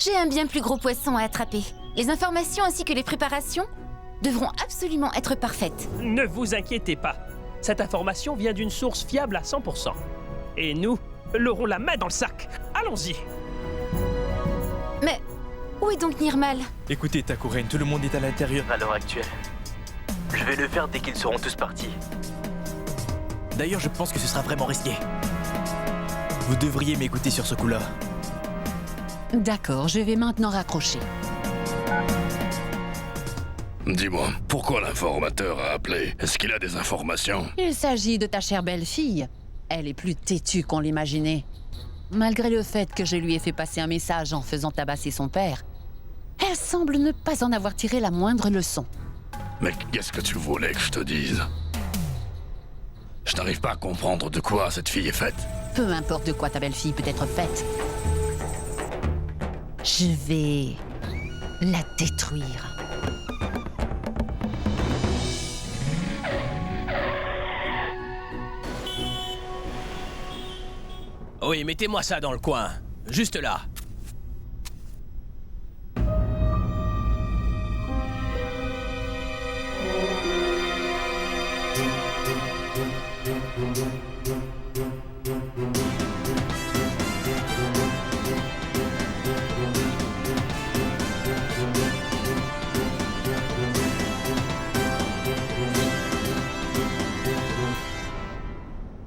J'ai un bien plus gros poisson à attraper. Les informations ainsi que les préparations devront absolument être parfaites. Ne vous inquiétez pas. Cette information vient d'une source fiable à 100%. Et nous l'aurons la main dans le sac. Allons-y. Mais où est donc Nirmal? Écoutez, Takuren, tout le monde est à l'intérieur à l'heure actuelle. Je vais le faire dès qu'ils seront tous partis. D'ailleurs, je pense que ce sera vraiment risqué. Vous devriez m'écouter sur ce coup-là. D'accord, je vais maintenant raccrocher. Dis-moi, pourquoi l'informateur a appelé? Est-ce qu'il a des informations? Il s'agit de ta chère belle-fille. Elle est plus têtue qu'on l'imaginait. Malgré le fait que je lui ai fait passer un message en faisant tabasser son père, elle semble ne pas en avoir tiré la moindre leçon. Mais qu'est-ce que tu voulais que je te dise? Je n'arrive pas à comprendre de quoi cette fille est faite. Peu importe de quoi ta belle-fille peut être faite. Je vais la détruire. Oui, mettez-moi ça dans le coin. Juste là.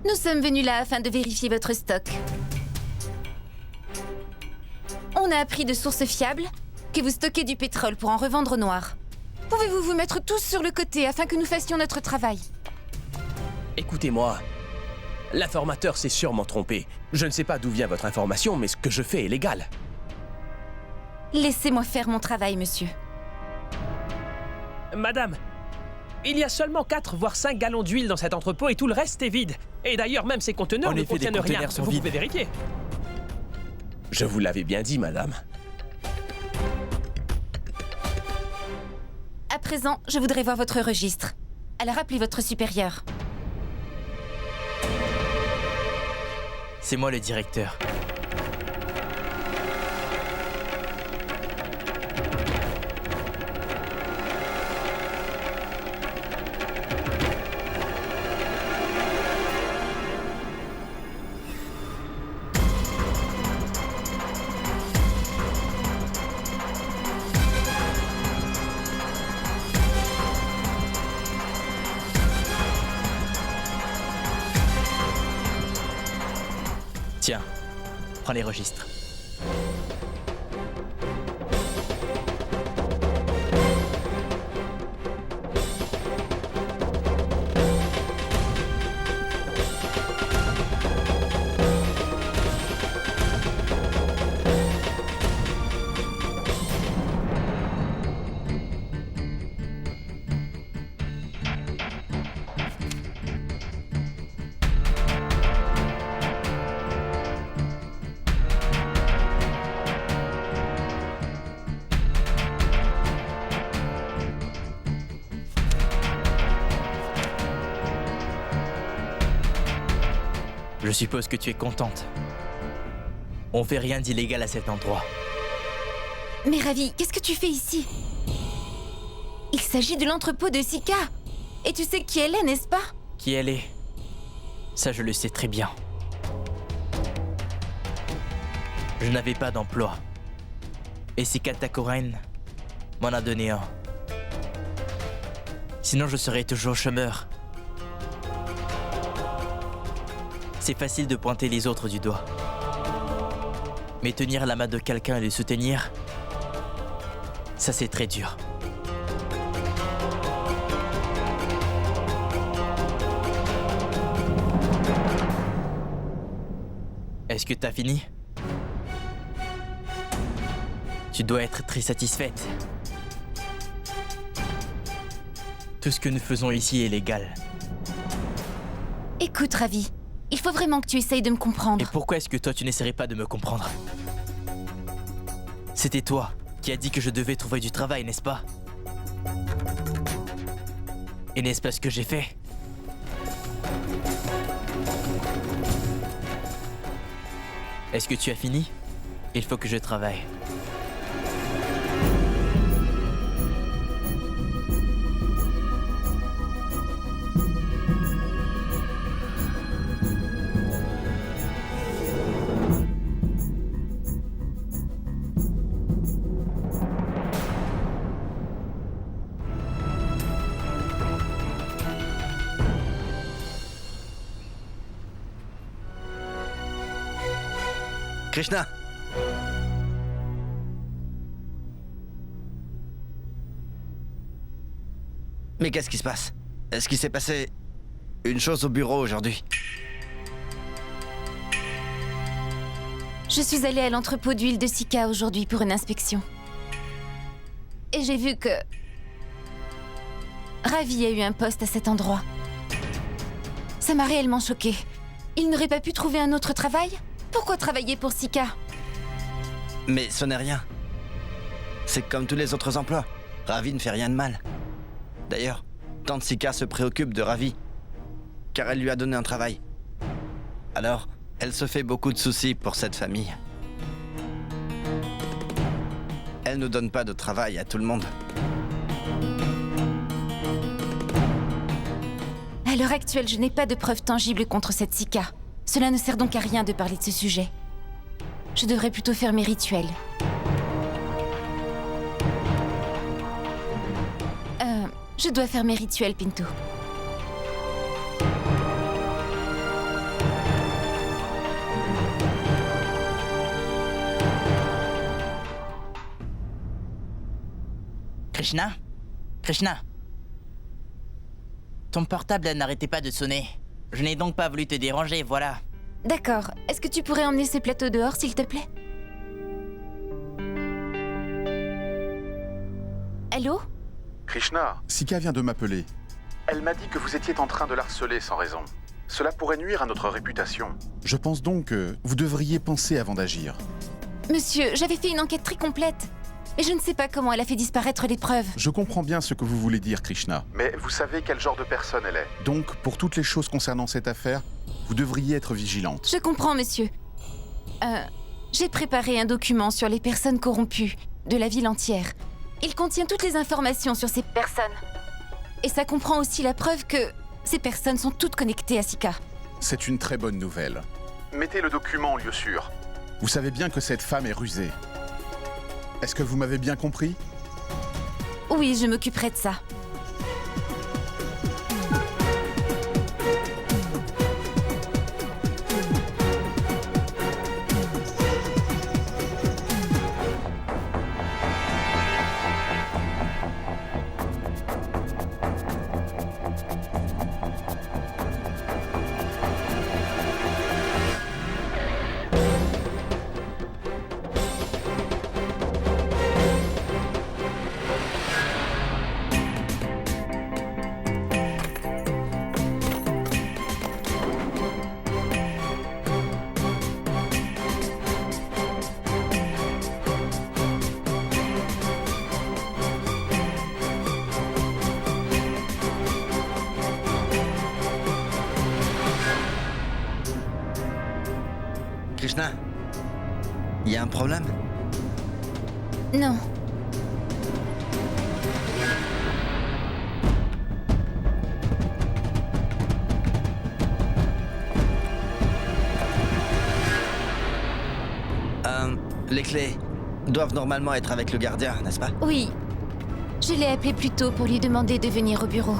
Nous sommes venus là afin de vérifier votre stock. On a appris de sources fiables que vous stockez du pétrole pour en revendre au noir. Pouvez-vous vous mettre tous sur le côté afin que nous fassions notre travail? Écoutez-moi. L'informateur s'est sûrement trompé. Je ne sais pas d'où vient votre information, mais ce que je fais est légal. Laissez-moi faire mon travail, monsieur. Madame, il y a seulement 4 voire 5 gallons d'huile dans cet entrepôt et tout le reste est vide. Et d'ailleurs, même ces conteneurs En ne effet, les contiennent rien. conteneurs sont Vous vides. pouvez vérifier. Je vous l'avais bien dit, madame. À présent, je voudrais voir votre registre. Alors appelez votre supérieur. C'est moi le directeur. Tiens, prends les registres. Je suppose que tu es contente. On fait rien d'illégal à cet endroit. Mais Ravi, qu'est-ce que tu fais ici? Il s'agit de l'entrepôt de Sika. Et tu sais qui elle est, n'est-ce pas? Qui elle est? Ça, je le sais très bien. Je n'avais pas d'emploi. Et Sika Takuren m'en a donné un. Sinon, je serais toujours chômeur. C'est facile de pointer les autres du doigt. Mais tenir la main de quelqu'un et le soutenir, ça c'est très dur. Est-ce que t'as fini? Tu dois être très satisfaite. Tout ce que nous faisons ici est légal. Écoute, Ravi, il faut vraiment que tu essayes de me comprendre. Et pourquoi est-ce que toi tu n'essaierais pas de me comprendre? C'était toi qui as dit que je devais trouver du travail, n'est-ce pas? Et n'est-ce pas ce que j'ai fait? Est-ce que tu as fini? Il faut que je travaille. Krishna! Mais qu'est-ce qui se passe? Est-ce qu'il s'est passé une chose au bureau aujourd'hui? Je suis allée à l'entrepôt d'huile de Sika aujourd'hui pour une inspection. Et j'ai vu que... Ravi a eu un poste à cet endroit. Ça m'a réellement choquée. Il n'aurait pas pu trouver un autre travail? Pourquoi travailler pour Sika? Mais ce n'est rien. C'est comme tous les autres emplois. Ravi ne fait rien de mal. D'ailleurs, Tante Sika se préoccupe de Ravi, car elle lui a donné un travail. Alors, elle se fait beaucoup de soucis pour cette famille. Elle ne donne pas de travail à tout le monde. À l'heure actuelle, je n'ai pas de preuves tangibles contre cette Sika. Cela ne sert donc à rien de parler de ce sujet. Je devrais plutôt faire mes rituels. Je dois faire mes rituels, Pinto. Krishna? Krishna? Ton portable n'arrêtait pas de sonner. Je n'ai donc pas voulu te déranger, voilà. D'accord. Est-ce que tu pourrais emmener ce plateau dehors, s'il te plaît? Allô? Krishna, Sika vient de m'appeler. elle m'a dit que vous étiez en train de l'harceler sans raison. Cela pourrait nuire à notre réputation. Je pense donc que vous devriez penser avant d'agir. Monsieur, j'avais fait une enquête très complète. Et je ne sais pas comment elle a fait disparaître les preuves. Je comprends bien ce que vous voulez dire, Krishna. Mais vous savez quel genre de personne elle est. Donc, pour toutes les choses concernant cette affaire, vous devriez être vigilante. Je comprends, monsieur. J'ai préparé un document sur les personnes corrompues de la ville entière. Il contient toutes les informations sur ces personnes. Et ça comprend aussi la preuve que ces personnes sont toutes connectées à Sika. C'est une très bonne nouvelle. Mettez le document en lieu sûr. Vous savez bien que cette femme est rusée. Est-ce que vous m'avez bien compris? Oui, je m'occuperai de ça. Krishna, il y a un problème? Non. Les clés doivent normalement être avec le gardien, n'est-ce pas? Oui. Je l'ai appelé plus tôt pour lui demander de venir au bureau.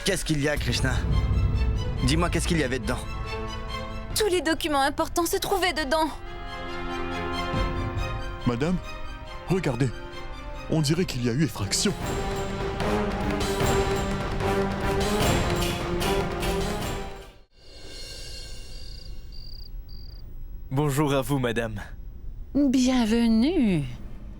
Qu'est-ce qu'il y a, Krishna? Dis-moi, qu'est-ce qu'il y avait dedans? Tous les documents importants se trouvaient dedans. Madame, regardez. On dirait qu'il y a eu effraction. Bonjour à vous, madame. Bienvenue.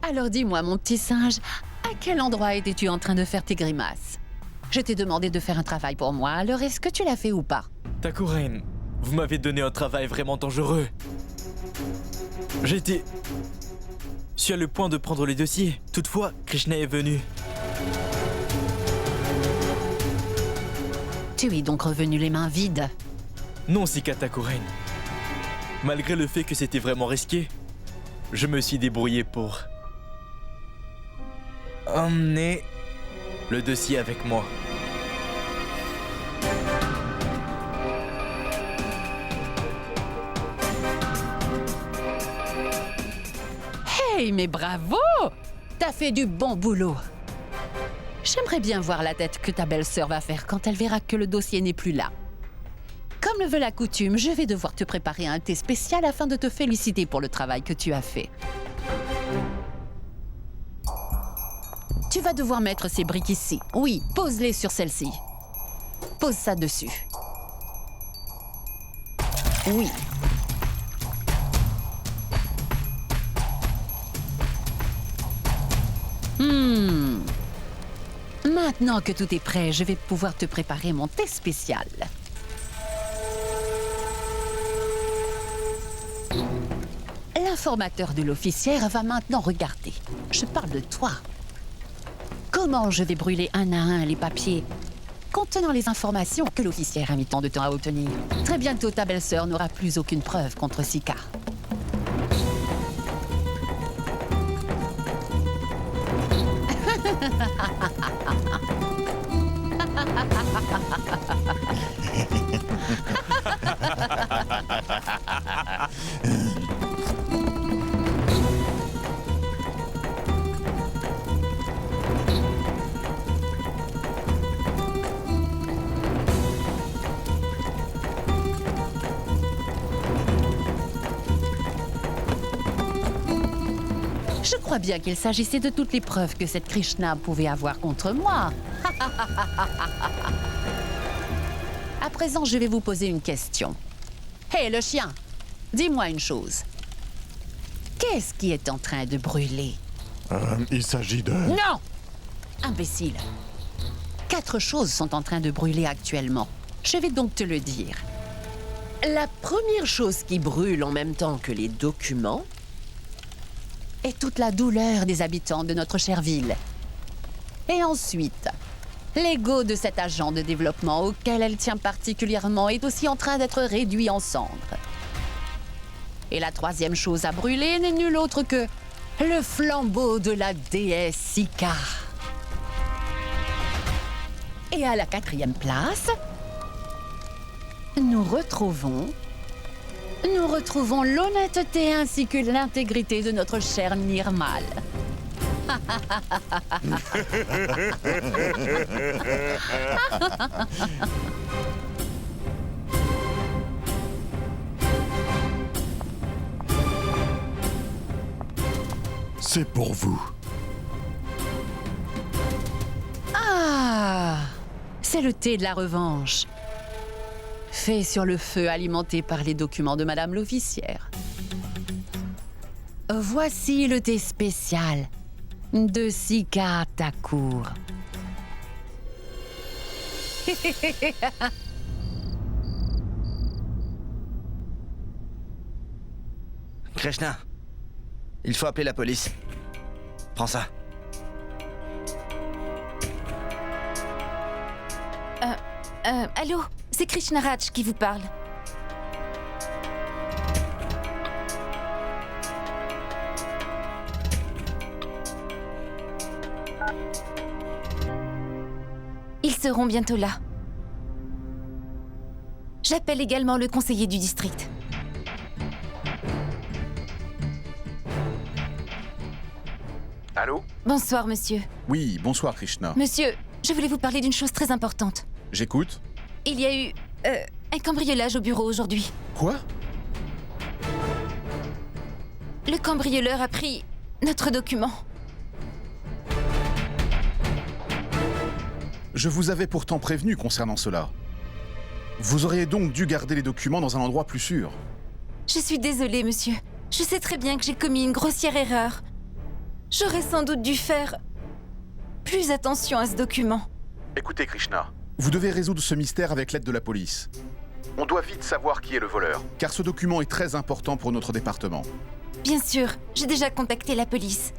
Alors dis-moi, mon petit singe, à quel endroit étais-tu en train de faire tes grimaces? Je t'ai demandé de faire un travail pour moi, alors est-ce que tu l'as fait ou pas? Takuren, vous m'avez donné un travail vraiment dangereux. J'étais sur le point de prendre les dossiers. Toutefois, Krishna est venu. Tu es donc revenu les mains vides. Non, Sika Takuren. Malgré le fait que c'était vraiment risqué, je me suis débrouillé pour emmener le dossier avec moi. Hey, mais bravo! T'as fait du bon boulot. J'aimerais bien voir la tête que ta belle-sœur va faire quand elle verra que le dossier n'est plus là. Comme le veut la coutume, je vais devoir te préparer un thé spécial afin de te féliciter pour le travail que tu as fait. Tu vas devoir mettre ces briques ici. Oui, pose-les sur celle-ci. Pose ça dessus. Oui. Maintenant que tout est prêt, je vais pouvoir te préparer mon thé spécial. L'informateur de l'officière va maintenant regarder. Je parle de toi. Comment je vais brûler un à un les papiers contenant les informations que l'officière a mis tant de temps à obtenir. Très bientôt, ta belle-sœur n'aura plus aucune preuve contre Sika. Je crois bien qu'il s'agissait de toutes les preuves que cette Krishna pouvait avoir contre moi. À présent, je vais vous poser une question. Hé, le chien, dis-moi une chose. Qu'est-ce qui est en train de brûler? Il s'agit de... Non! Imbécile. 4 choses sont en train de brûler actuellement. Je vais donc te le dire. La première chose qui brûle en même temps que les documents est toute la douleur des habitants de notre chère ville. Et ensuite, l'ego de cet agent de développement auquel elle tient particulièrement est aussi en train d'être réduit en cendres. Et la troisième chose à brûler n'est nulle autre que le flambeau de la déesse Sika. Et à la 4e place, nous retrouvons l'honnêteté ainsi que l'intégrité de notre cher Nirmal. C'est pour vous. Ah! C'est le thé de la revanche. Fait sur le feu alimenté par les documents de Madame l'officière. Voici le thé spécial de Sika Thakur. Krishna, il faut appeler la police. Prends ça. Allô? C'est Krishna Raj qui vous parle. Ils seront bientôt là. J'appelle également le conseiller du district. Allô? Bonsoir, monsieur. Oui, bonsoir Krishna. Monsieur, je voulais vous parler d'une chose très importante. J'écoute. Il y a eu un cambriolage au bureau aujourd'hui. Quoi? Le cambrioleur a pris notre document. Je vous avais pourtant prévenu concernant cela. Vous auriez donc dû garder les documents dans un endroit plus sûr. Je suis désolée, monsieur. Je sais très bien que j'ai commis une grossière erreur. J'aurais sans doute dû faire plus attention à ce document. Écoutez, Krishna, Vous devez résoudre ce mystère avec l'aide de la police. on doit vite savoir qui est le voleur. Car ce document est très important pour notre département. Bien sûr, j'ai déjà contacté la police.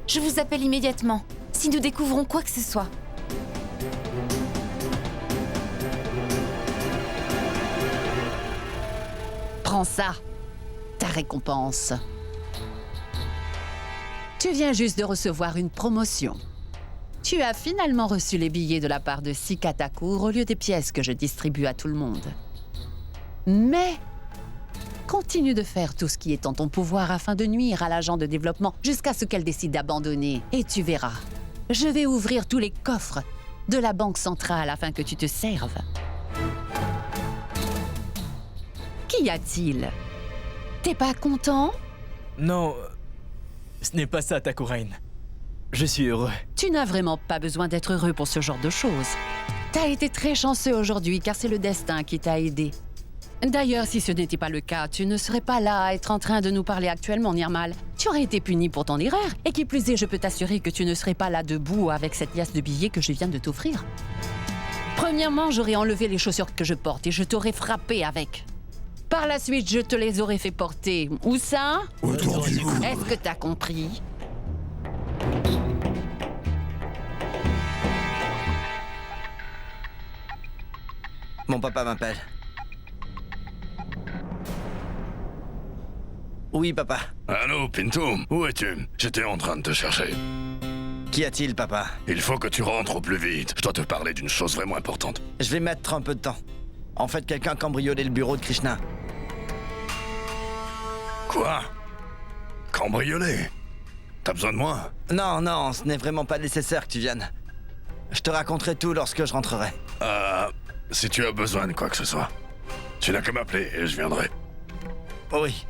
Je vous appelle immédiatement, si nous découvrons quoi que ce soit. Prends ça, ta récompense. Tu viens juste de recevoir une promotion. Tu as finalement reçu les billets de la part de Sika Thakur au lieu des pièces que je distribue à tout le monde. Mais continue de faire tout ce qui est en ton pouvoir afin de nuire à l'agent de développement jusqu'à ce qu'elle décide d'abandonner. Et tu verras, je vais ouvrir tous les coffres de la banque centrale afin que tu te serves. Qu'y a-t-il? T'es pas content? Non, ce n'est pas ça, Thakurain. Je suis heureux. Tu n'as vraiment pas besoin d'être heureux pour ce genre de choses. T'as été très chanceux aujourd'hui car c'est le destin qui t'a aidé. D'ailleurs, si ce n'était pas le cas, tu ne serais pas là à être en train de nous parler actuellement, Nirmal. Tu aurais été puni pour ton erreur. Et qui plus est, je peux t'assurer que tu ne serais pas là debout avec cette liasse de billets que je viens de t'offrir. Premièrement, j'aurais enlevé les chaussures que je porte et je t'aurais frappé avec. Par la suite, je te les aurais fait porter. Où ça? Autour du cou. Est-ce que t'as compris? Mon papa m'appelle. Oui, papa. Allô, Pinto, où es-tu? J'étais en train de te chercher. Qu'y a-t-il, papa? Il faut que tu rentres au plus vite. Je dois te parler d'une chose vraiment importante. Je vais mettre un peu de temps. En fait, quelqu'un a cambriolé le bureau de Krishna. Quoi? Cambriolé? T'as besoin de moi? Non, non, ce n'est vraiment pas nécessaire que tu viennes. Je te raconterai tout lorsque je rentrerai. Si tu as besoin de quoi que ce soit, tu n'as qu'à m'appeler et je viendrai. Oui.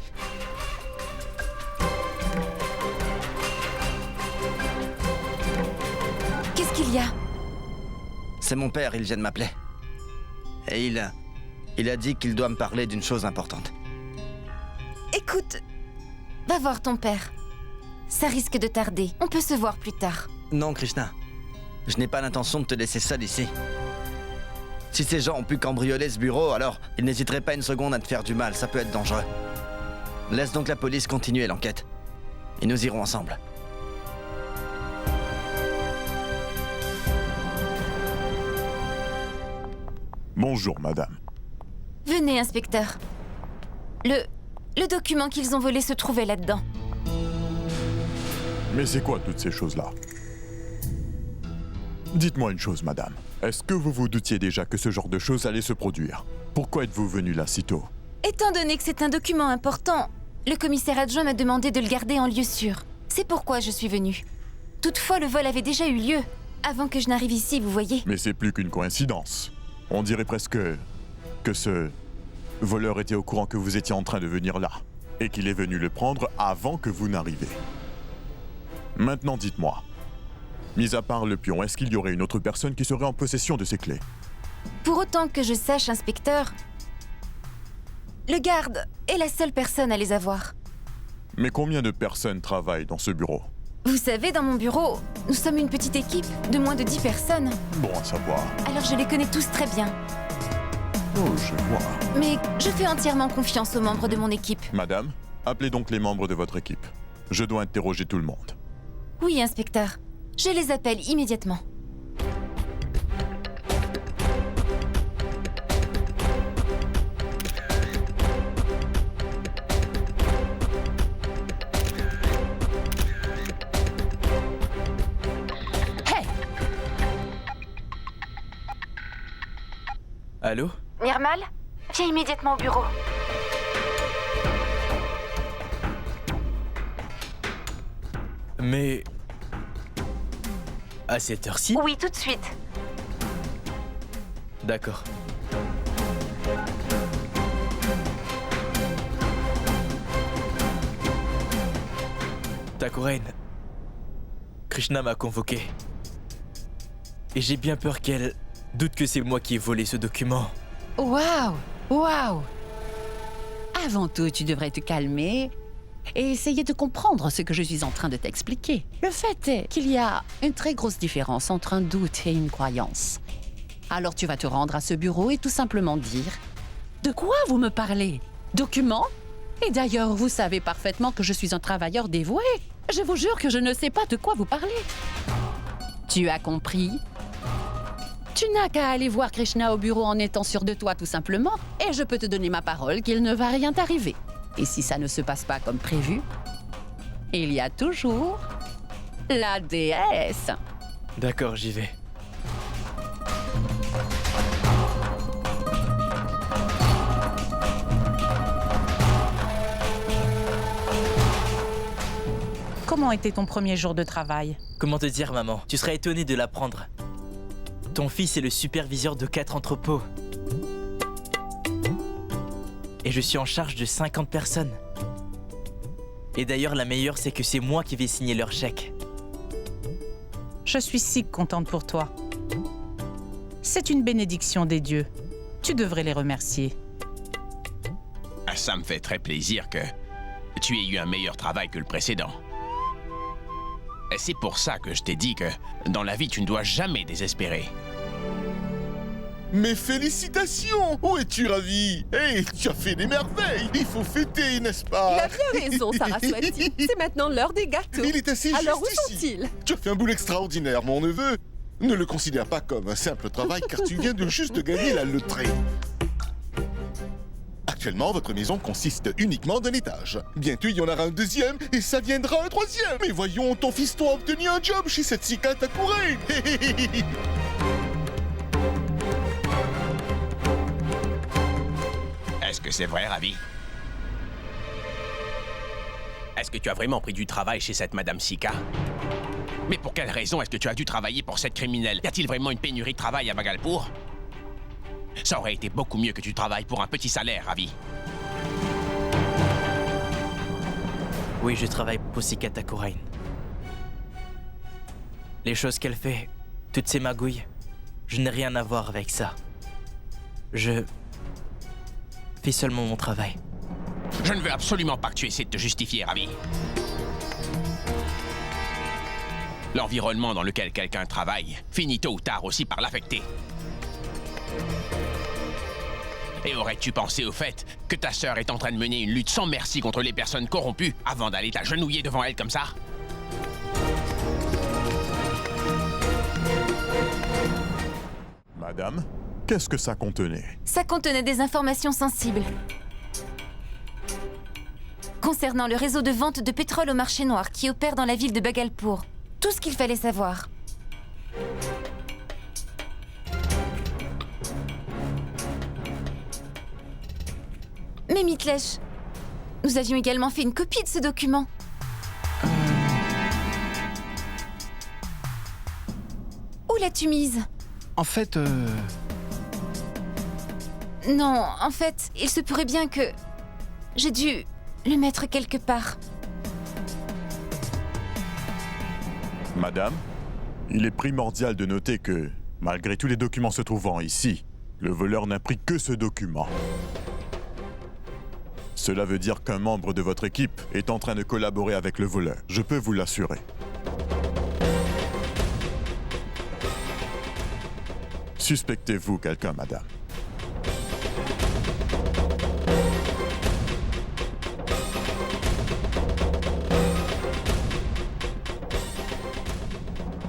Qu'est-ce qu'il y a? C'est mon père, il vient de m'appeler. Et il a dit qu'il doit me parler d'une chose importante. Écoute, va voir ton père. Ça risque de tarder. On peut se voir plus tard. Non, Krishna. Je n'ai pas l'intention de te laisser seul ici. Si ces gens ont pu cambrioler ce bureau, alors ils n'hésiteraient pas une seconde à te faire du mal. Ça peut être dangereux. Laisse donc la police continuer l'enquête. Et nous irons ensemble. Bonjour, madame. Venez, inspecteur. Le document qu'ils ont volé se trouvait là-dedans. Mais c'est quoi toutes ces choses-là? Dites-moi une chose, madame. Est-ce que vous vous doutiez déjà que ce genre de choses allait se produire? Pourquoi êtes-vous venu là si tôt? Étant donné que c'est un document important, le commissaire adjoint m'a demandé de le garder en lieu sûr. C'est pourquoi je suis venue. Toutefois, le vol avait déjà eu lieu, avant que je n'arrive ici, vous voyez. Mais c'est plus qu'une coïncidence. On dirait presque que ce voleur était au courant que vous étiez en train de venir là, et qu'il est venu le prendre avant que vous n'arriviez. Maintenant, dites-moi, mis à part le pion, est-ce qu'il y aurait une autre personne qui serait en possession de ces clés? Pour autant que je sache, inspecteur, le garde est la seule personne à les avoir. Mais combien de personnes travaillent dans ce bureau? Vous savez, dans mon bureau, nous sommes une petite équipe de moins de 10 personnes. Bon à savoir. Alors je les connais tous très bien. Oh, je vois. Mais je fais entièrement confiance aux membres de mon équipe. Madame, appelez donc les membres de votre équipe. Je dois interroger tout le monde. Oui, inspecteur. Je les appelle immédiatement. Hey! Allô? Nirmal, viens immédiatement au bureau. Mais... à cette heure-ci? Oui, tout de suite. D'accord. Thakoren, Krishna m'a convoqué. Et j'ai bien peur qu'elle doute que c'est moi qui ai volé ce document. Waouh! Waouh! Avant tout, tu devrais te calmer et essayer de comprendre ce que je suis en train de t'expliquer. Le fait est qu'il y a une très grosse différence entre un doute et une croyance. Alors tu vas te rendre à ce bureau et tout simplement dire « De quoi vous me parlez? Documents? Et d'ailleurs, vous savez parfaitement que je suis un travailleur dévoué. Je vous jure que je ne sais pas de quoi vous parlez. » Tu as compris? Tu n'as qu'à aller voir Krishna au bureau en étant sûr de toi tout simplement, et je peux te donner ma parole qu'il ne va rien t'arriver. Et si ça ne se passe pas comme prévu, il y a toujours la déesse. D'accord, j'y vais. Comment était ton premier jour de travail? Comment te dire, maman? Tu serais étonnée de l'apprendre. Ton fils est le superviseur de 4 entrepôts. Et je suis en charge de 50 personnes. Et d'ailleurs, la meilleure, c'est que c'est moi qui vais signer leur chèque. Je suis si contente pour toi. C'est une bénédiction des dieux. Tu devrais les remercier. Ça me fait très plaisir que tu aies eu un meilleur travail que le précédent. Et c'est pour ça que je t'ai dit que dans la vie, tu ne dois jamais désespérer. Mes félicitations! Où es-tu, Ravi? Hey, tu as fait des merveilles! Il faut fêter, n'est-ce pas? Il a bien raison, Saraswati. C'est maintenant l'heure des gâteaux. Il est assis Alors où juste ici. sont-ils? Tu as fait un boulot extraordinaire, mon neveu. Ne le considère pas comme un simple travail, car tu viens de juste gagner la loterie. Actuellement, votre maison consiste uniquement d'un étage. Bientôt, il y en aura un deuxième, et ça viendra un troisième. Mais voyons, ton fiston a obtenu un job chez cette Sika Thakoren. Est-ce que c'est vrai, Ravi? Est-ce que tu as vraiment pris du travail chez cette Madame Sika? Mais pour quelle raison est-ce que tu as dû travailler pour cette criminelle? Y a-t-il vraiment une pénurie de travail à Bhagalpur? Ça aurait été beaucoup mieux que tu travailles pour un petit salaire, Ravi. Oui, je travaille pour Sika Thakoren. Les choses qu'elle fait, toutes ces magouilles, je n'ai rien à voir avec ça. Je fais seulement mon travail. Je ne veux absolument pas que tu essaies de te justifier, Ravi. L'environnement dans lequel quelqu'un travaille finit tôt ou tard aussi par l'affecter. Et aurais-tu pensé au fait que ta sœur est en train de mener une lutte sans merci contre les personnes corrompues avant d'aller t'agenouiller devant elle comme ça? Madame, qu'est-ce que ça contenait? Ça contenait des informations sensibles. Concernant le réseau de vente de pétrole au marché noir qui opère dans la ville de Bhagalpur. Tout ce qu'il fallait savoir. Mais Mitlesh, nous avions également fait une copie de ce document. Où l'as-tu mise? En fait, Non, en fait, il se pourrait bien que... j'ai dû le mettre quelque part. Madame, il est primordial de noter que, malgré tous les documents se trouvant ici, le voleur n'a pris que ce document. Cela veut dire qu'un membre de votre équipe est en train de collaborer avec le voleur. Je peux vous l'assurer. Suspectez-vous quelqu'un, madame?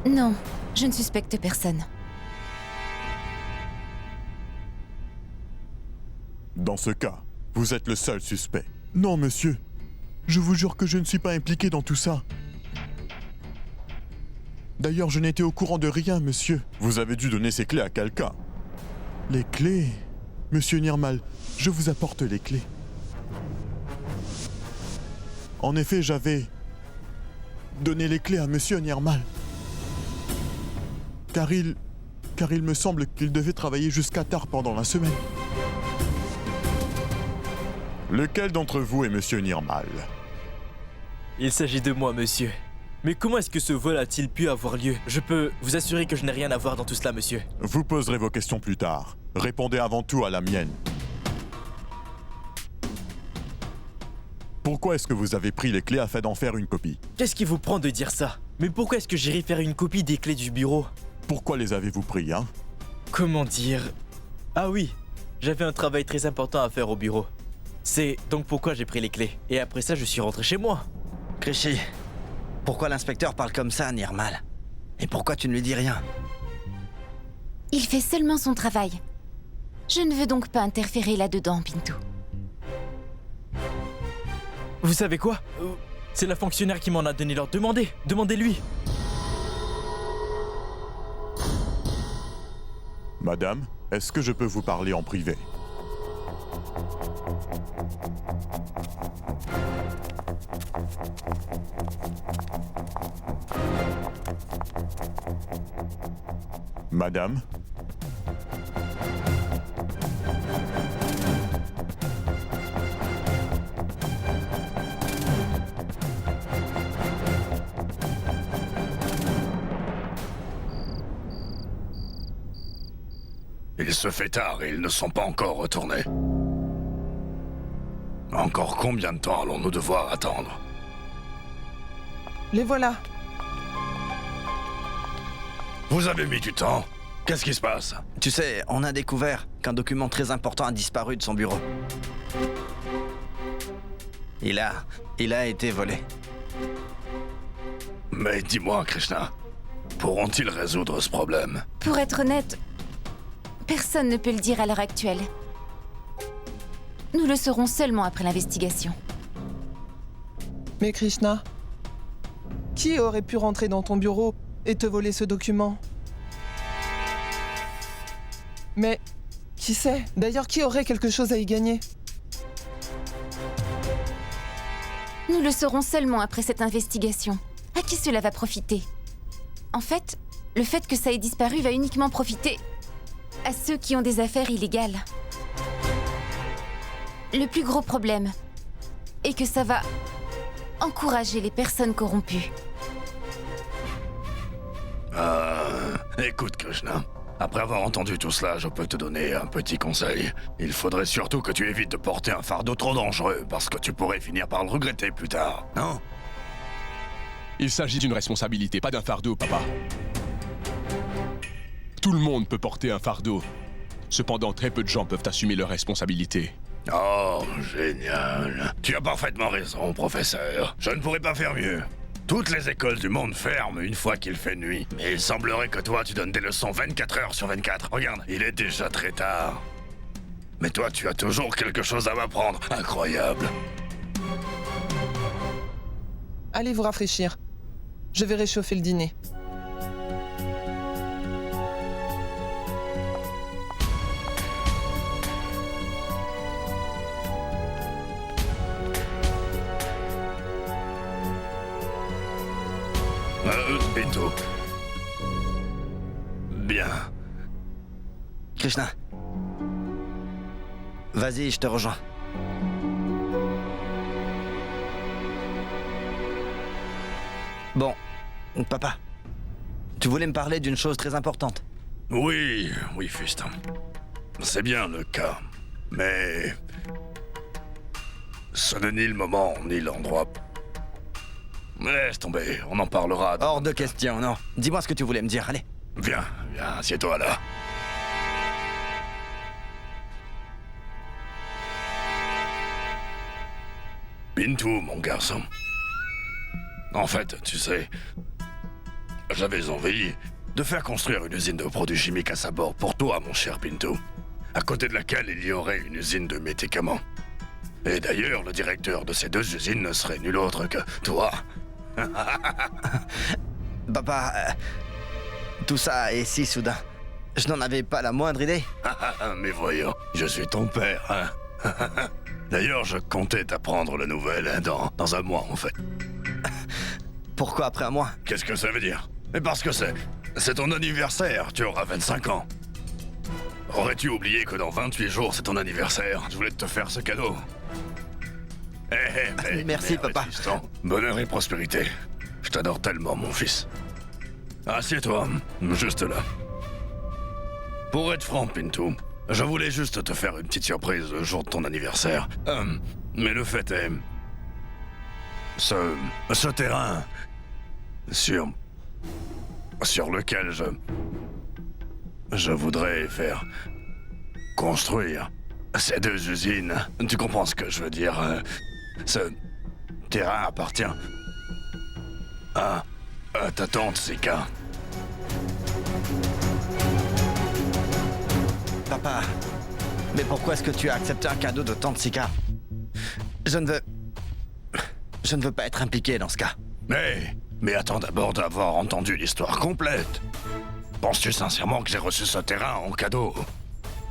Non, je ne suspecte personne. Dans ce cas, vous êtes le seul suspect. Non, monsieur. Je vous jure que je ne suis pas impliqué dans tout ça. D'ailleurs, je n'étais au courant de rien, monsieur. Vous avez dû donner ces clés à quelqu'un. Les clés? Monsieur Nirmal, je vous apporte les clés. En effet, j'avais donné les clés à monsieur Nirmal. Car il car il me semble qu'il devait travailler jusqu'à tard pendant la semaine. Lequel d'entre vous est Monsieur Nirmal? Il s'agit de moi, monsieur. Mais comment est-ce que ce vol a-t-il pu avoir lieu? Je peux vous assurer que je n'ai rien à voir dans tout cela, monsieur. Vous poserez vos questions plus tard. Répondez avant tout à la mienne. Pourquoi est-ce que vous avez pris les clés afin d'en faire une copie? Qu'est-ce qui vous prend de dire ça? Mais pourquoi est-ce que j'irai faire une copie des clés du bureau? Pourquoi les avez-vous pris, hein? Comment dire? Ah oui, j'avais un travail très important à faire au bureau. C'est donc pourquoi j'ai pris les clés. Et après ça, je suis rentré chez moi. Krishy, pourquoi l'inspecteur parle comme ça à Nirmal? Et pourquoi tu ne lui dis rien? Il fait seulement son travail. Je ne veux donc pas interférer là-dedans, Pinto. Vous savez quoi? C'est la fonctionnaire qui m'en a donné l'ordre. Demandez-lui. Madame, est-ce que je peux vous parler en privé? Madame? Il se fait tard et ils ne sont pas encore retournés. Encore combien de temps allons-nous devoir attendre? Les voilà. Vous avez mis du temps. Qu'est-ce qui se passe? Tu sais, on a découvert qu'un document très important a disparu de son bureau. Il a été volé. Mais dis-moi, Krishna, pourront-ils résoudre ce problème? Pour être honnête, personne ne peut le dire à l'heure actuelle. Nous le saurons seulement après l'investigation. Mais Krishna, qui aurait pu rentrer dans ton bureau et te voler ce document? Mais qui sait? D'ailleurs, qui aurait quelque chose à y gagner? Nous le saurons seulement après cette investigation. À qui cela va profiter? En fait, le fait que ça ait disparu va uniquement profiter à ceux qui ont des affaires illégales. Le plus gros problème est que ça va encourager les personnes corrompues. Écoute, Krishna, après avoir entendu tout cela, je peux te donner un petit conseil. Il faudrait surtout que tu évites de porter un fardeau trop dangereux, parce que tu pourrais finir par le regretter plus tard, non? Il s'agit d'une responsabilité, pas d'un fardeau, papa. Tout le monde peut porter un fardeau. Cependant, très peu de gens peuvent assumer leurs responsabilités. Oh, génial. Tu as parfaitement raison, professeur. Je ne pourrais pas faire mieux. Toutes les écoles du monde ferment une fois qu'il fait nuit. Mais il semblerait que toi, tu donnes des leçons 24 heures sur 24. Regarde, il est déjà très tard. Mais toi, tu as toujours quelque chose à m'apprendre. Incroyable. Allez vous rafraîchir. Je vais réchauffer le dîner. Pinto. Bien. Krishna. Vas-y, je te rejoins. Bon, papa. Tu voulais me parler d'une chose très importante. Oui, fiston. C'est bien le cas. Mais... ce n'est ni le moment, ni l'endroit. Laisse tomber, on en parlera. Hors de question, non. Dis-moi ce que tu voulais me dire, allez. Viens, assieds-toi là. Pinto, mon garçon. En fait, tu sais, j'avais envie de faire construire une usine de produits chimiques à Sabor pour toi, mon cher Pinto. À côté de laquelle il y aurait une usine de médicaments. Et d'ailleurs, le directeur de ces deux usines ne serait nul autre que toi. Papa, tout ça est si soudain. Je n'en avais pas la moindre idée. Mais voyons, je suis ton père, hein. D'ailleurs, je comptais t'apprendre la nouvelle dans un mois, en fait. Pourquoi après un mois? Qu'est-ce que ça veut dire? Mais parce que c'est C'est ton anniversaire, tu auras 25 ans. Aurais-tu oublié que dans 28 jours, c'est ton anniversaire? Je voulais te faire ce cadeau. Merci, papa. Tristan. Bonheur et prospérité. Je t'adore tellement, mon fils. Assieds-toi, juste là. Pour être franc, Pintou, je voulais juste te faire une petite surprise le jour de ton anniversaire. Mais le fait est... Ce terrain... Sur lequel je voudrais faire construire ces 2 usines. Tu comprends ce que je veux dire? Ce terrain appartient à ta tante Sika. Papa, mais pourquoi est-ce que tu as accepté un cadeau de tante Sika? Je ne veux pas être impliqué dans ce cas. Mais attends d'abord d'avoir entendu l'histoire complète. Penses-tu sincèrement que j'ai reçu ce terrain en cadeau?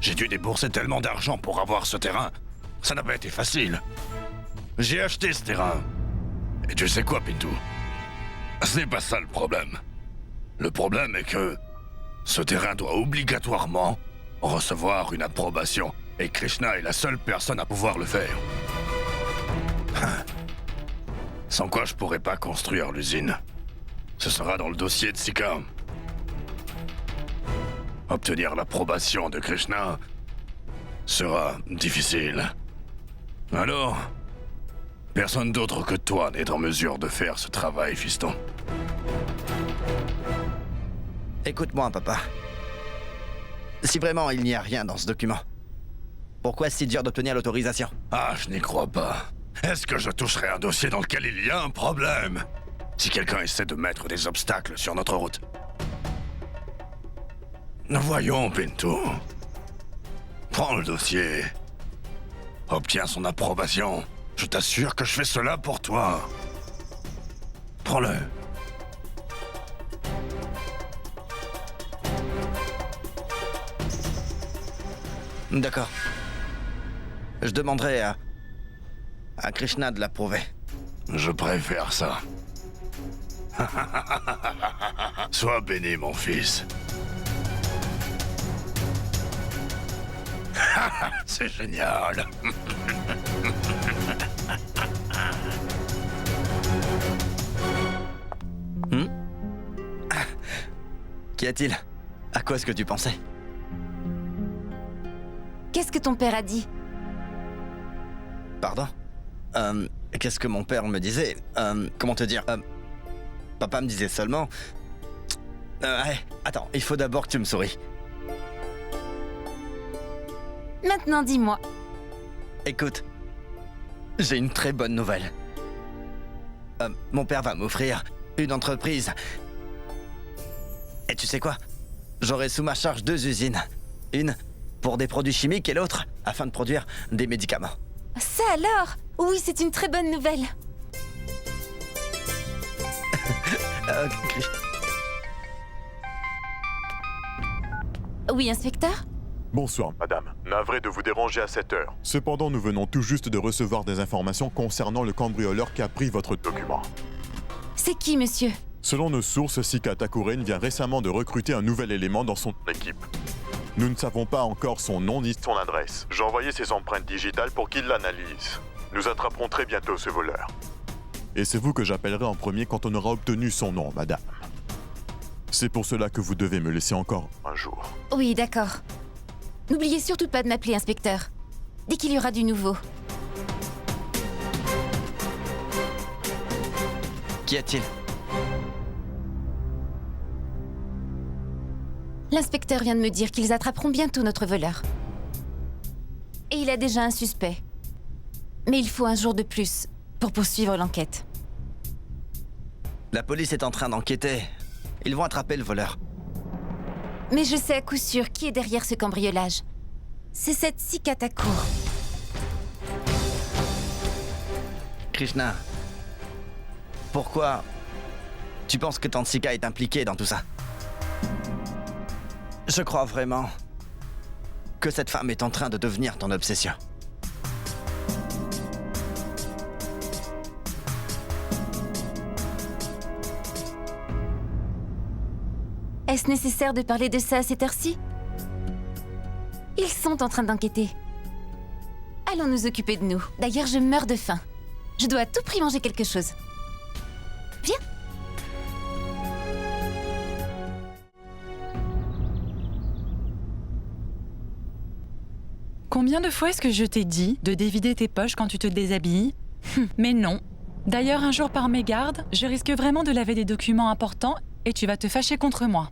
J'ai dû débourser tellement d'argent pour avoir ce terrain. Ça n'a pas été facile. J'ai acheté ce terrain. Et tu sais quoi, Pintou? C'est pas ça le problème. Le problème est que ce terrain doit obligatoirement recevoir une approbation. Et Krishna est la seule personne à pouvoir le faire. Sans quoi je pourrais pas construire l'usine. Ce sera dans le dossier de Sika. Obtenir l'approbation de Krishna sera difficile. Alors, personne d'autre que toi n'est en mesure de faire ce travail, fiston. Écoute-moi, papa. Si vraiment il n'y a rien dans ce document, pourquoi est-ce si dur d'obtenir l'autorisation? Ah, je n'y crois pas. Est-ce que je toucherai un dossier dans lequel il y a un problème? Si quelqu'un essaie de mettre des obstacles sur notre route. Voyons, Pintou. Prends le dossier. Obtiens son approbation. Je t'assure que je fais cela pour toi. Prends-le. D'accord. Je demanderai à Krishna de l'approuver. Je préfère ça. Sois béni, mon fils. C'est génial. Qu'y a-t-il? À quoi est-ce que tu pensais? Qu'est-ce que ton père a dit? Pardon? Qu'est-ce que mon père me disait? Comment te dire? Papa me disait seulement... attends, il faut d'abord que tu me souris. Maintenant, dis-moi. Écoute, j'ai une très bonne nouvelle. Mon père va m'offrir une entreprise. Et tu sais quoi? J'aurai sous ma charge 2 usines. Une pour des produits chimiques et l'autre afin de produire des médicaments. Ça alors? Oui, c'est une très bonne nouvelle. Oui, inspecteur? Bonsoir, madame. Navré de vous déranger à cette heure. Cependant, nous venons tout juste de recevoir des informations concernant le cambrioleur qui a pris votre document. C'est qui, monsieur? Selon nos sources, Sika Thakuren vient récemment de recruter un nouvel élément dans son équipe. Nous ne savons pas encore son nom ni son adresse. J'ai envoyé ses empreintes digitales pour qu'il l'analyse. Nous attraperons très bientôt ce voleur. Et c'est vous que j'appellerai en premier quand on aura obtenu son nom, madame. C'est pour cela que vous devez me laisser encore un jour. Oui, d'accord. N'oubliez surtout pas de m'appeler, inspecteur. Dès qu'il y aura du nouveau. Qu'y a-t-il? L'inspecteur vient de me dire qu'ils attraperont bientôt notre voleur. Et il a déjà un suspect. Mais il faut un jour de plus pour poursuivre l'enquête. La police est en train d'enquêter. Ils vont attraper le voleur. Mais je sais à coup sûr qui est derrière ce cambriolage. C'est cette Sika Thakur. Krishna, pourquoi tu penses que tante Sika est impliquée dans tout ça? Je crois vraiment que cette femme est en train de devenir ton obsession. Est-ce nécessaire de parler de ça à cette heure-ci? Ils sont en train d'enquêter. Allons nous occuper de nous. D'ailleurs, je meurs de faim. Je dois à tout prix manger quelque chose. Viens. Combien de fois est-ce que je t'ai dit de dévider tes poches quand tu te déshabilles? Mais non. D'ailleurs, un jour par mégarde, je risque vraiment de laver des documents importants et tu vas te fâcher contre moi.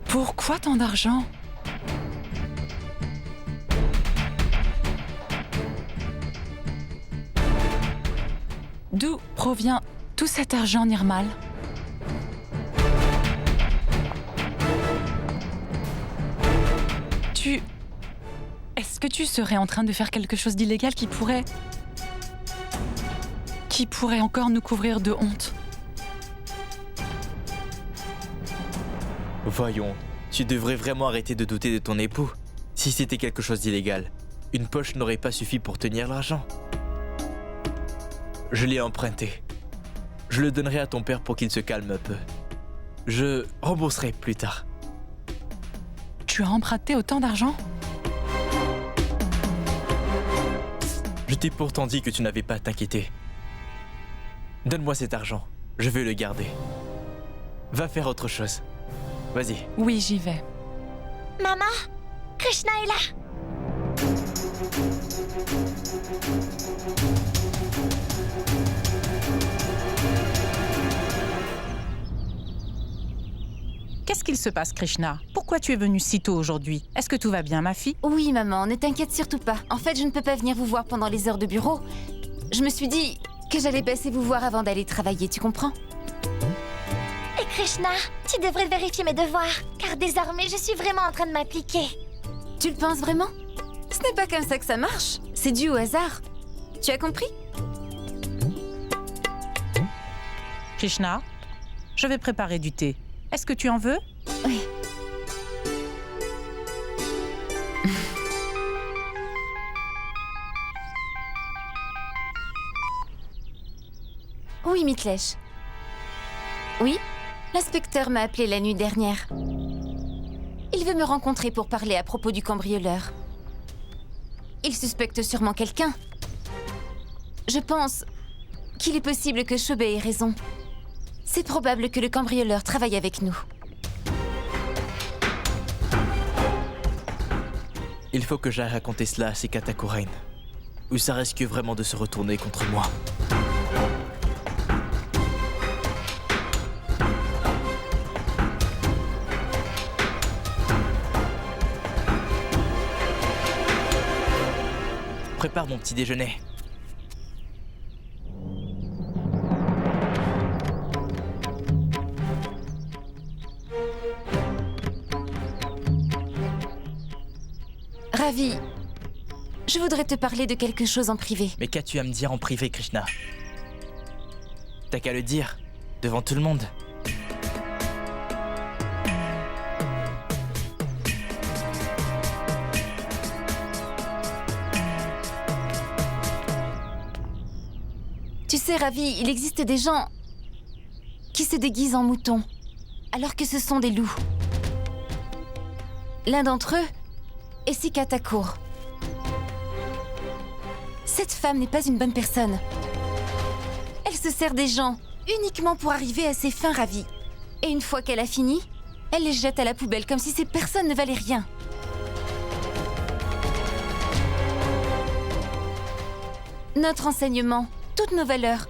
Pourquoi tant d'argent? D'où provient tout cet argent, Nirmal? Est-ce que tu serais en train de faire quelque chose d'illégal qui pourrait encore nous couvrir de honte? Voyons, tu devrais vraiment arrêter de douter de ton époux. Si c'était quelque chose d'illégal, une poche n'aurait pas suffi pour tenir l'argent. Je l'ai emprunté. Je le donnerai à ton père pour qu'il se calme un peu. Je rembourserai plus tard. Tu as emprunté autant d'argent? Je t'ai pourtant dit que tu n'avais pas à t'inquiéter. Donne-moi cet argent, je vais le garder. Va faire autre chose. Vas-y. Oui, j'y vais. Maman, Krishna est là. Qu'est-ce qu'il se passe, Krishna? Pourquoi tu es venue si tôt aujourd'hui? Est-ce que tout va bien, ma fille? Oui, maman, ne t'inquiète surtout pas. En fait, je ne peux pas venir vous voir pendant les heures de bureau. Je me suis dit que j'allais passer vous voir avant d'aller travailler, tu comprends? Et Krishna, tu devrais vérifier mes devoirs, car désormais, je suis vraiment en train de m'appliquer. Tu le penses vraiment? Ce n'est pas comme ça que ça marche. C'est dû au hasard. Tu as compris? Krishna, je vais préparer du thé. Est-ce que tu en veux? Oui. Oui, Mitlesh. Oui, l'inspecteur m'a appelé la nuit dernière. Il veut me rencontrer pour parler à propos du cambrioleur. Il suspecte sûrement quelqu'un. Je pense qu'il est possible que Chobé ait raison. C'est probable que le cambrioleur travaille avec nous. Il faut que j'aille raconter cela à Sekatakorain, ou ça risque vraiment de se retourner contre moi. Prépare mon petit déjeuner. Ravi, je voudrais te parler de quelque chose en privé. Mais qu'as-tu à me dire en privé, Krishna? T'as qu'à le dire, devant tout le monde. Tu sais, Ravi, il existe des gens qui se déguisent en moutons, alors que ce sont des loups. L'un d'entre eux est Sikatakour. Cette femme n'est pas une bonne personne. Elle se sert des gens uniquement pour arriver à ses fins, Ravi. Et une fois qu'elle a fini, elle les jette à la poubelle comme si ces personnes ne valaient rien. Notre enseignement, toutes nos valeurs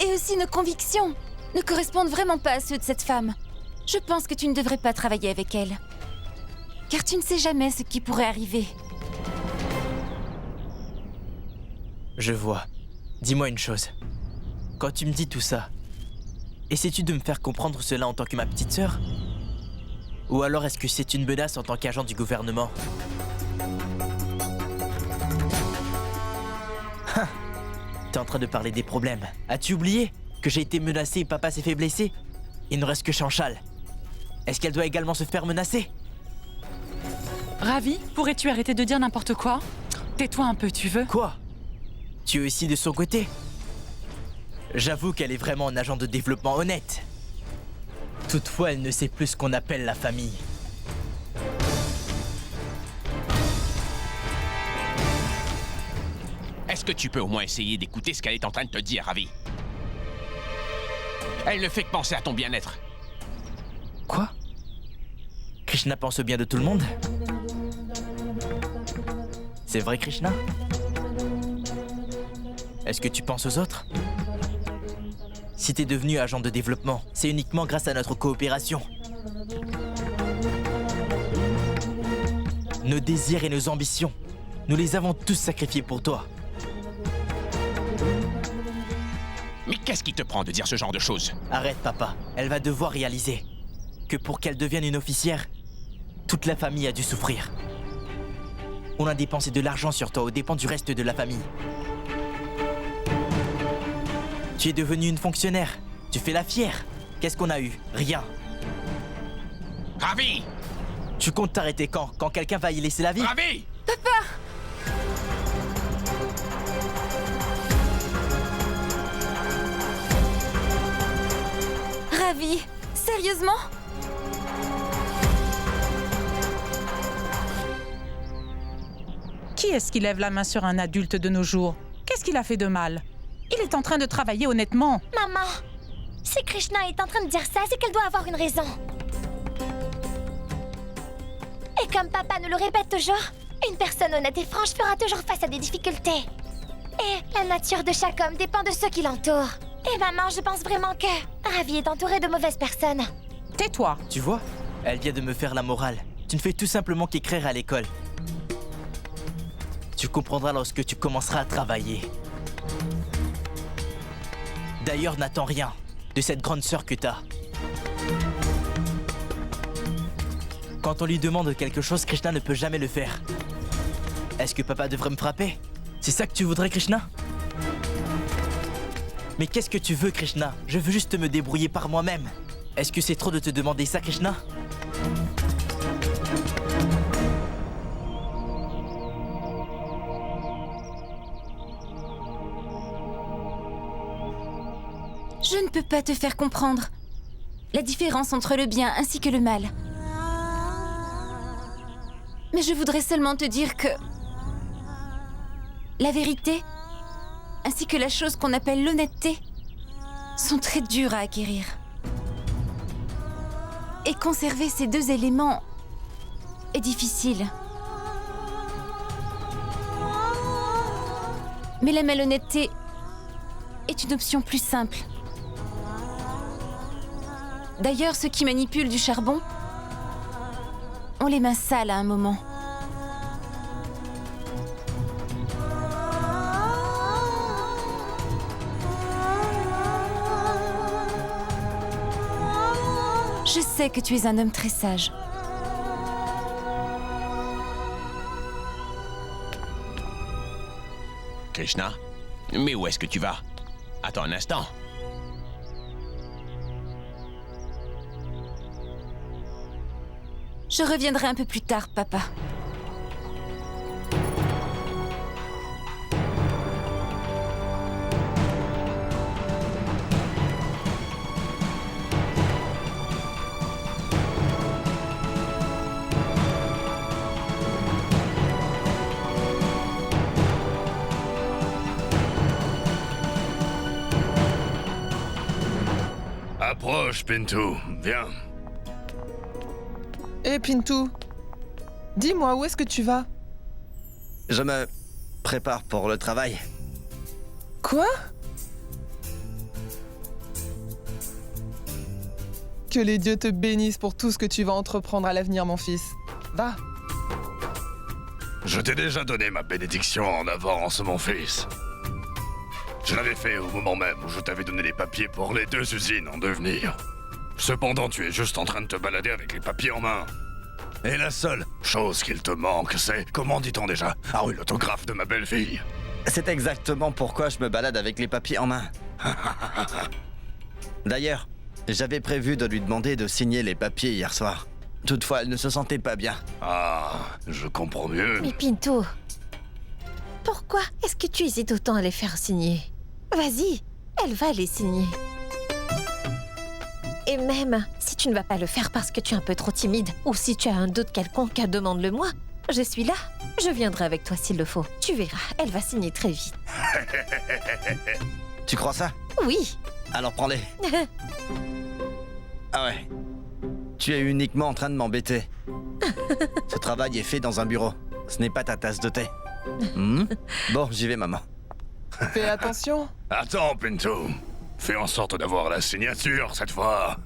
et aussi nos convictions ne correspondent vraiment pas à ceux de cette femme. Je pense que tu ne devrais pas travailler avec elle. Car tu ne sais jamais ce qui pourrait arriver. Je vois. Dis-moi une chose. Quand tu me dis tout ça, essaies-tu de me faire comprendre cela en tant que ma petite sœur? Ou alors est-ce que c'est une menace en tant qu'agent du gouvernement? T'es en train de parler des problèmes. As-tu oublié que j'ai été menacé et papa s'est fait blesser? Il ne reste que Chanchal. Est-ce qu'elle doit également se faire menacer? Ravi, pourrais-tu arrêter de dire n'importe quoi? Tais-toi un peu, tu veux? Quoi? Tu es aussi de son côté? J'avoue qu'elle est vraiment un agent de développement honnête. Toutefois, elle ne sait plus ce qu'on appelle la famille. Est-ce que tu peux au moins essayer d'écouter ce qu'elle est en train de te dire, Ravi? Elle ne fait que penser à ton bien-être. Quoi? Krishna pense bien de tout le monde? C'est vrai, Krishna? Est-ce que tu penses aux autres? Si t'es devenu agent de développement, c'est uniquement grâce à notre coopération. Nos désirs et nos ambitions, nous les avons tous sacrifiés pour toi. Mais qu'est-ce qui te prend de dire ce genre de choses? Arrête, papa. Elle va devoir réaliser que pour qu'elle devienne une officière, toute la famille a dû souffrir. On a dépensé de l'argent sur toi aux dépens du reste de la famille. Tu es devenue une fonctionnaire. Tu fais la fière. Qu'est-ce qu'on a eu? Rien. Ravi! Tu comptes t'arrêter quand? Quand quelqu'un va y laisser la vie? Ravi! Papa! Ravi? Sérieusement? Qui est-ce qui lève la main sur un adulte de nos jours? Qu'est-ce qu'il a fait de mal? Il est en train de travailler honnêtement. Maman, si Krishna est en train de dire ça, c'est qu'elle doit avoir une raison. Et comme papa nous le répète toujours, une personne honnête et franche fera toujours face à des difficultés. Et la nature de chaque homme dépend de ceux qui l'entourent. Et maman, je pense vraiment que Ravi est entourée de mauvaises personnes. Tais-toi. Tu vois? Elle vient de me faire la morale. Tu ne fais tout simplement qu'écrire à l'école. Tu comprendras lorsque tu commenceras à travailler. D'ailleurs, n'attends rien de cette grande sœur que t'as. Quand on lui demande quelque chose, Krishna ne peut jamais le faire. Est-ce que papa devrait me frapper? C'est ça que tu voudrais, Krishna? Mais qu'est-ce que tu veux, Krishna? Je veux juste me débrouiller par moi-même. Est-ce que c'est trop de te demander ça, Krishna? Je ne peux pas te faire comprendre la différence entre le bien ainsi que le mal. Mais je voudrais seulement te dire que la vérité, ainsi que la chose qu'on appelle l'honnêteté, sont très dures à acquérir. Et conserver ces deux éléments est difficile. Mais la malhonnêteté est une option plus simple. D'ailleurs, ceux qui manipulent du charbon ont les mains sales à un moment. Je sais que tu es un homme très sage. Krishna? Mais où est-ce que tu vas? Attends un instant. Je reviendrai un peu plus tard, papa. Approche, Pintou. Viens. Hé, Pintou, dis-moi, où est-ce que tu vas? Je me prépare pour le travail. Quoi? Que les dieux te bénissent pour tout ce que tu vas entreprendre à l'avenir, mon fils. Va. Je t'ai déjà donné ma bénédiction en avance, mon fils. Je l'avais fait au moment même où je t'avais donné les papiers pour les 2 usines en devenir. Cependant, tu es juste en train de te balader avec les papiers en main. Et la seule chose qu'il te manque, c'est, comment dit-on déjà? Ah oui, l'autographe de ma belle-fille. C'est exactement pourquoi je me balade avec les papiers en main. D'ailleurs, j'avais prévu de lui demander de signer les papiers hier soir. Toutefois, elle ne se sentait pas bien. Ah, je comprends mieux. Mais Pintou, pourquoi est-ce que tu hésites autant à les faire signer? Vas-y, Elle va les signer. Et même si tu ne vas pas le faire parce que tu es un peu trop timide, ou si tu as un doute quelconque, demande-le-moi. Je suis là. Je viendrai avec toi s'il le faut. Tu verras, elle va signer très vite. Tu crois ça? Oui. Alors prends-les. Ah ouais. Tu es uniquement en train de m'embêter. Ce travail est fait dans un bureau. Ce n'est pas ta tasse de thé. Bon, j'y vais, maman. Fais attention. Attends, Pinto. Fais en sorte d'avoir la signature cette fois.